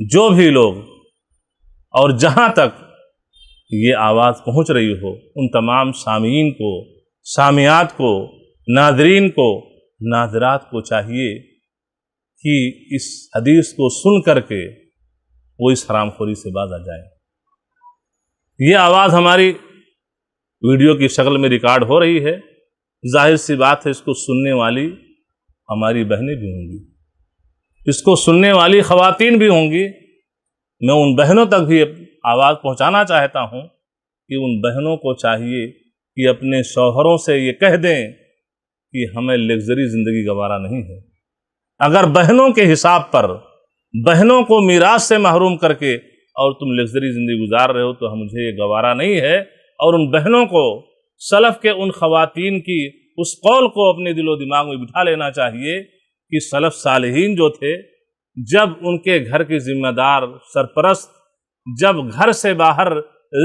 جو بھی لوگ اور جہاں تک یہ آواز پہنچ رہی ہو ان تمام سامعین کو، سامعات کو، ناظرین کو، ناظرات کو چاہیے کہ اس حدیث کو سن کر کے وہ اس حرام خوری سے باز آ جائیں۔ یہ آواز ہماری ویڈیو کی شکل میں ریکارڈ ہو رہی ہے، ظاہر سی بات ہے اس کو سننے والی ہماری بہنیں بھی ہوں گی، اس کو سننے والی خواتین بھی ہوں گی۔ میں ان بہنوں تک بھی آواز پہنچانا چاہتا ہوں کہ ان بہنوں کو چاہیے کہ اپنے شوہروں سے یہ کہہ دیں کہ ہمیں لگژری زندگی گوارا نہیں ہے۔ اگر بہنوں کے حساب پر بہنوں کو میراث سے محروم کر کے اور تم لگژری زندگی گزار رہے ہو تو مجھے یہ گوارا نہیں ہے۔ اور ان بہنوں کو سلف کے ان خواتین کی اس قول کو اپنے دل و دماغ میں بٹھا لینا چاہیے کہ سلف صالحین جو تھے، جب ان کے گھر کی ذمہ دار سرپرست جب گھر سے باہر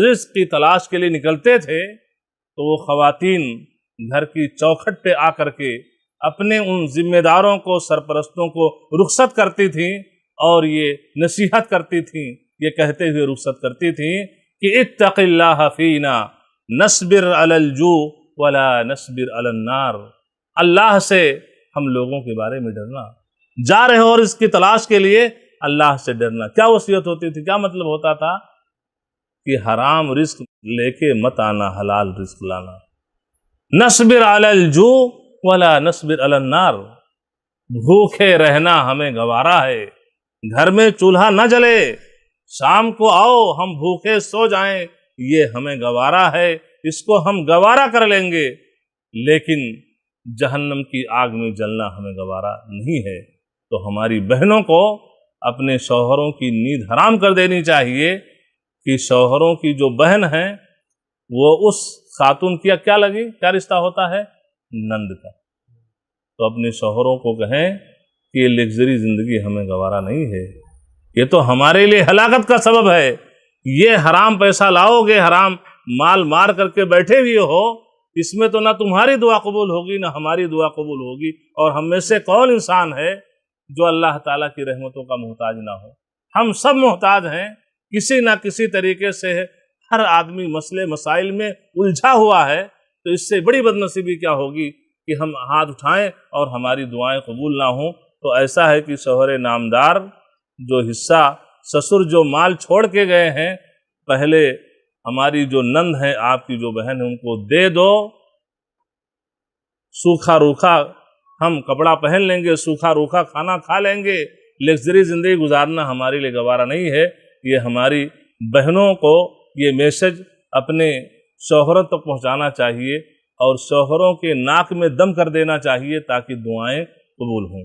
رزق کی تلاش کے لیے نکلتے تھے تو وہ خواتین گھر کی چوکھٹ پہ آ کر کے اپنے ان ذمہ داروں کو، سرپرستوں کو رخصت کرتی تھیں اور یہ نصیحت کرتی تھیں، یہ کہتے ہوئے رخصت کرتی تھیں کہ اتق اللہ فینا نصبر علی الجوع ولا نصبر علی النار۔ اللہ سے ہم لوگوں کے بارے میں ڈرنا، جا رہے ہو اور اس کی تلاش کے لیے اللہ سے ڈرنا۔ کیا وصیت ہوتی تھی، کیا مطلب ہوتا تھا کہ حرام رزق لے کے مت آنا، حلال رزق لانا۔ نصبر علی الجوع ولا نصبر علی النار، بھوکے رہنا ہمیں گوارا ہے، گھر میں چولہا نہ جلے، شام کو آؤ ہم بھوکے سو جائیں، یہ ہمیں گوارا ہے، اس کو ہم گوارا کر لیں گے، لیکن جہنم کی آگ میں جلنا ہمیں گوارا نہیں ہے۔ تو ہماری بہنوں کو اپنے شوہروں کی نیند حرام کر دینی چاہیے کہ شوہروں کی جو بہن ہیں وہ اس خاتون کی کیا لگی، کیا رشتہ ہوتا ہے، نند کا۔ تو اپنے شوہروں کو کہیں کہ یہ لگژری زندگی ہمیں گوارا نہیں ہے، یہ تو ہمارے لیے ہلاکت کا سبب ہے۔ یہ حرام پیسہ لاؤ گے، حرام مال مار کر کے بیٹھے ہوئے ہو، اس میں تو نہ تمہاری دعا قبول ہوگی نہ ہماری دعا قبول ہوگی۔ اور ہم میں سے کون انسان ہے جو اللہ تعالیٰ کی رحمتوں کا محتاج نہ ہو؟ ہم سب محتاج ہیں، کسی نہ کسی طریقے سے ہر آدمی مسئلے مسائل میں الجھا ہوا ہے۔ تو اس سے بڑی بدنصیبی کیا ہوگی کہ ہم ہاتھ اٹھائیں اور ہماری دعائیں قبول نہ ہوں۔ تو ایسا ہے کہ شوہر نامدار جو حصہ سسر جو مال چھوڑ کے گئے ہیں، پہلے ہماری جو نند ہے، آپ کی جو بہن ہے، ان کو دے دو، سوکھا روکھا ہم کپڑا پہن لیں گے، سوکھا روکھا کھانا کھا لیں گے، لگژری زندگی گزارنا ہمارے لیے گوارا نہیں ہے۔ یہ ہماری بہنوں کو یہ میسج اپنے شوہروں تک پہنچانا چاہیے اور شوہروں کے ناک میں دم کر دینا چاہیے تاکہ دعائیں قبول ہوں۔